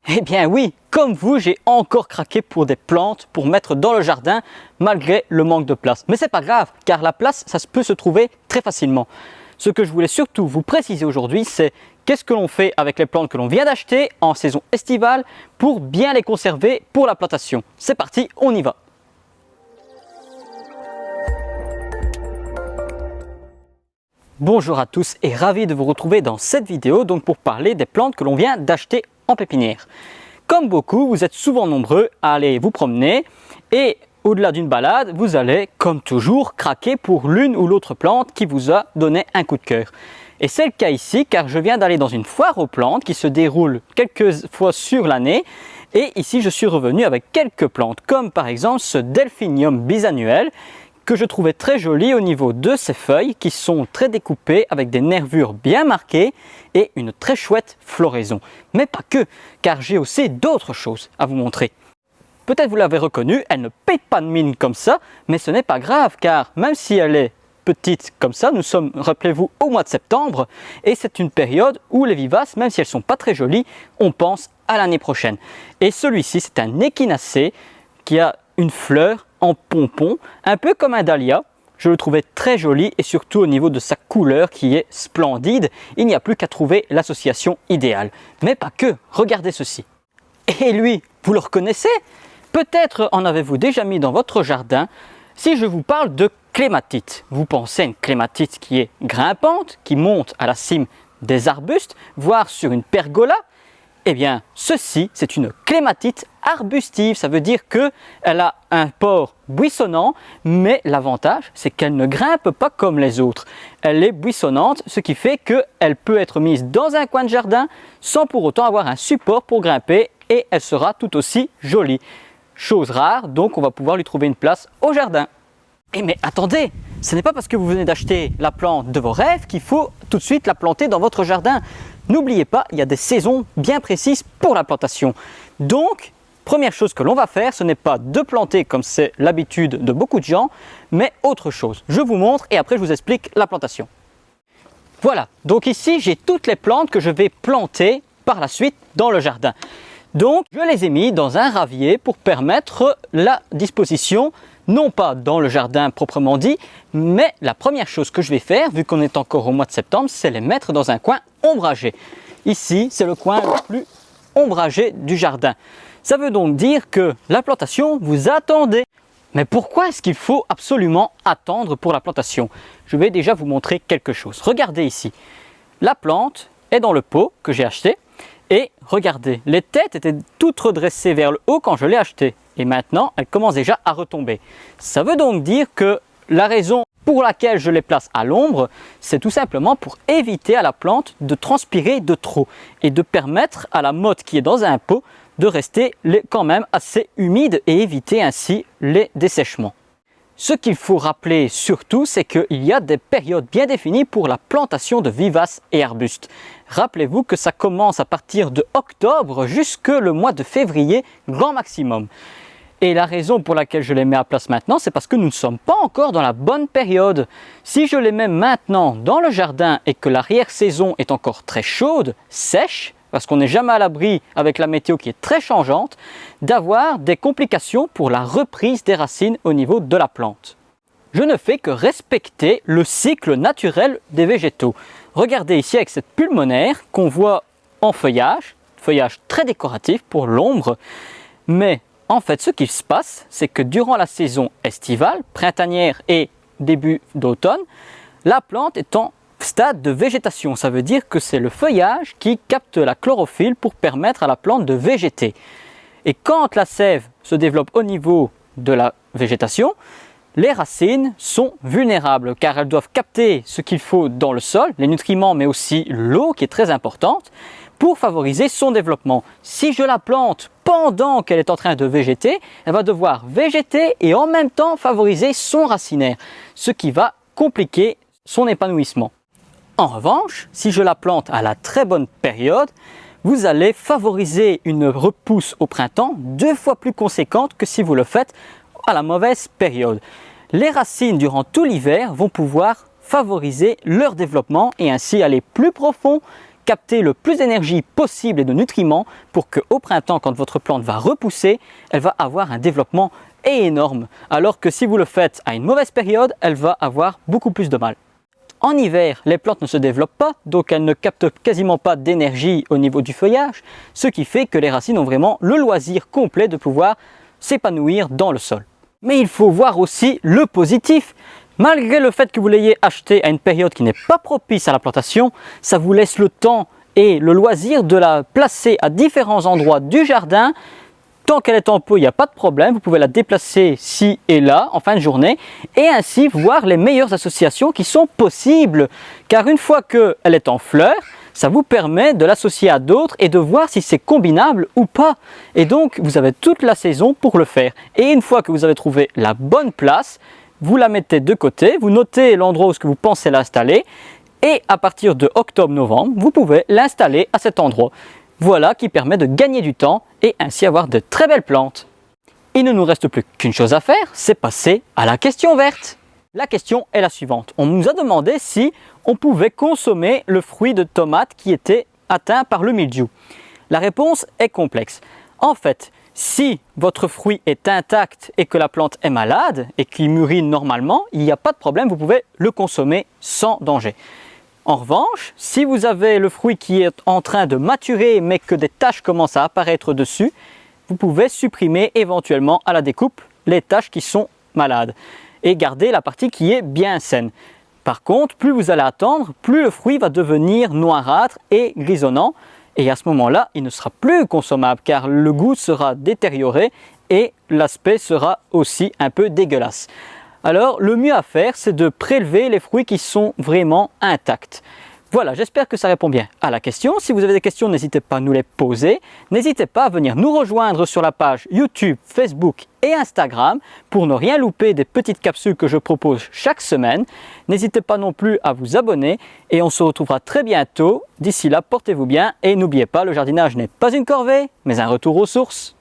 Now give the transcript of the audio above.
Eh bien oui, comme vous, j'ai encore craqué pour des plantes pour mettre dans le jardin malgré le manque de place. Mais c'est pas grave, car la place, ça peut se trouver très facilement. Ce que je voulais surtout vous préciser aujourd'hui, c'est qu'est-ce que l'on fait avec les plantes que l'on vient d'acheter en saison estivale pour bien les conserver pour la plantation. C'est parti, on y va! Bonjour à tous et ravi de vous retrouver dans cette vidéo donc pour parler des plantes que l'on vient d'acheter en pépinière. Comme beaucoup, vous êtes souvent nombreux à aller vous promener et au-delà d'une balade, vous allez comme toujours craquer pour l'une ou l'autre plante qui vous a donné un coup de cœur. Et c'est le cas ici car je viens d'aller dans une foire aux plantes qui se déroule quelques fois sur l'année et ici je suis revenu avec quelques plantes comme par exemple ce Delphinium bisannuel que je trouvais très joli au niveau de ses feuilles qui sont très découpées avec des nervures bien marquées et une très chouette floraison. Mais pas que, car j'ai aussi d'autres choses à vous montrer. Peut-être vous l'avez reconnue, elle ne paye pas de mine comme ça, mais ce n'est pas grave car même si elle est petite comme ça, nous sommes, rappelez-vous, au mois de septembre et c'est une période où les vivaces, même si elles ne sont pas très jolies, on pense à l'année prochaine. Et celui-ci, c'est un échinacée qui a une fleur en pompon, un peu comme un dahlia. Je le trouvais très joli et surtout au niveau de sa couleur qui est splendide. Il n'y a plus qu'à trouver l'association idéale. Mais pas que, regardez ceci. Et lui, vous le reconnaissez? Peut-être en avez-vous déjà mis dans votre jardin. Si je vous parle de clématite, vous pensez à une clématite qui est grimpante, qui monte à la cime des arbustes, voire sur une pergola. Eh bien, ceci, c'est une clématite arbustive. Ça veut dire qu'elle a un port buissonnant, mais l'avantage, c'est qu'elle ne grimpe pas comme les autres. Elle est buissonnante, ce qui fait qu'elle peut être mise dans un coin de jardin sans pour autant avoir un support pour grimper et elle sera tout aussi jolie. Chose rare, donc on va pouvoir lui trouver une place au jardin. Et mais attendez, ce n'est pas parce que vous venez d'acheter la plante de vos rêves qu'il faut tout de suite la planter dans votre jardin. N'oubliez pas, il y a des saisons bien précises pour la plantation. Donc, première chose que l'on va faire, ce n'est pas de planter comme c'est l'habitude de beaucoup de gens, mais autre chose. Je vous montre et après je vous explique la plantation. Voilà, donc ici j'ai toutes les plantes que je vais planter par la suite dans le jardin. Donc, je les ai mis dans un ravier pour permettre la disposition, non pas dans le jardin proprement dit, mais la première chose que je vais faire, vu qu'on est encore au mois de septembre, c'est les mettre dans un coin ombragé. Ici, c'est le coin le plus ombragé du jardin. Ça veut donc dire que la plantation, vous attendez. Mais pourquoi est-ce qu'il faut absolument attendre pour la plantation? Je vais déjà vous montrer quelque chose. Regardez ici. La plante est dans le pot que j'ai acheté. Et regardez, les têtes étaient toutes redressées vers le haut quand je l'ai acheté. Et maintenant, elles commencent déjà à retomber. Ça veut donc dire que la raison pour laquelle je les place à l'ombre, c'est tout simplement pour éviter à la plante de transpirer de trop et de permettre à la motte qui est dans un pot de rester quand même assez humide et éviter ainsi les dessèchements. Ce qu'il faut rappeler surtout, c'est qu'il y a des périodes bien définies pour la plantation de vivaces et arbustes. Rappelez-vous que ça commence à partir de octobre jusque le mois de février, grand maximum. Et la raison pour laquelle je les mets à place maintenant, c'est parce que nous ne sommes pas encore dans la bonne période. Si je les mets maintenant dans le jardin et que l'arrière-saison est encore très chaude, sèche, parce qu'on n'est jamais à l'abri avec la météo qui est très changeante, d'avoir des complications pour la reprise des racines au niveau de la plante. Je ne fais que respecter le cycle naturel des végétaux. Regardez ici avec cette pulmonaire qu'on voit en feuillage très décoratif pour l'ombre, mais en fait ce qui se passe, c'est que durant la saison estivale, printanière et début d'automne, la plante est en stade de végétation. Ça veut dire que c'est le feuillage qui capte la chlorophylle pour permettre à la plante de végéter. Et quand la sève se développe au niveau de la végétation, les racines sont vulnérables car elles doivent capter ce qu'il faut dans le sol, les nutriments mais aussi l'eau qui est très importante pour favoriser son développement. Si je la plante pendant qu'elle est en train de végéter, elle va devoir végéter et en même temps favoriser son racinaire, ce qui va compliquer son épanouissement. En revanche, si je la plante à la très bonne période, vous allez favoriser une repousse au printemps 2 fois plus conséquente que si vous le faites à la mauvaise période. Les racines durant tout l'hiver vont pouvoir favoriser leur développement et ainsi aller plus profond capter le plus d'énergie possible et de nutriments pour qu'au printemps, quand votre plante va repousser, elle va avoir un développement énorme. Alors que si vous le faites à une mauvaise période, elle va avoir beaucoup plus de mal. En hiver, les plantes ne se développent pas, donc elles ne captent quasiment pas d'énergie au niveau du feuillage, ce qui fait que les racines ont vraiment le loisir complet de pouvoir s'épanouir dans le sol. Mais il faut voir aussi le positif. Malgré le fait que vous l'ayez acheté à une période qui n'est pas propice à la plantation, ça vous laisse le temps et le loisir de la placer à différents endroits du jardin. Tant qu'elle est en pot, il n'y a pas de problème, vous pouvez la déplacer ci et là en fin de journée et ainsi voir les meilleures associations qui sont possibles. Car une fois qu'elle est en fleur, ça vous permet de l'associer à d'autres et de voir si c'est combinable ou pas. Et donc, vous avez toute la saison pour le faire. Et une fois que vous avez trouvé la bonne place, vous la mettez de côté, vous notez l'endroit où vous pensez l'installer et à partir de octobre-novembre, vous pouvez l'installer à cet endroit. Voilà qui permet de gagner du temps et ainsi avoir de très belles plantes. Il ne nous reste plus qu'une chose à faire, c'est passer à la question verte. La question est la suivante. On nous a demandé si on pouvait consommer le fruit de tomate qui était atteint par le mildiou. La réponse est complexe. En fait, si votre fruit est intact et que la plante est malade et qu'il mûrit normalement, il n'y a pas de problème, vous pouvez le consommer sans danger. En revanche, si vous avez le fruit qui est en train de maturer mais que des taches commencent à apparaître dessus, vous pouvez supprimer éventuellement à la découpe les taches qui sont malades et garder la partie qui est bien saine. Par contre, plus vous allez attendre, plus le fruit va devenir noirâtre et grisonnant et à ce moment-là, il ne sera plus consommable car le goût sera détérioré et l'aspect sera aussi un peu dégueulasse. Alors, le mieux à faire, c'est de prélever les fruits qui sont vraiment intacts. Voilà, j'espère que ça répond bien à la question. Si vous avez des questions, n'hésitez pas à nous les poser. N'hésitez pas à venir nous rejoindre sur la page YouTube, Facebook et Instagram pour ne rien louper des petites capsules que je propose chaque semaine. N'hésitez pas non plus à vous abonner et on se retrouvera très bientôt. D'ici là, portez-vous bien et n'oubliez pas, le jardinage n'est pas une corvée, mais un retour aux sources.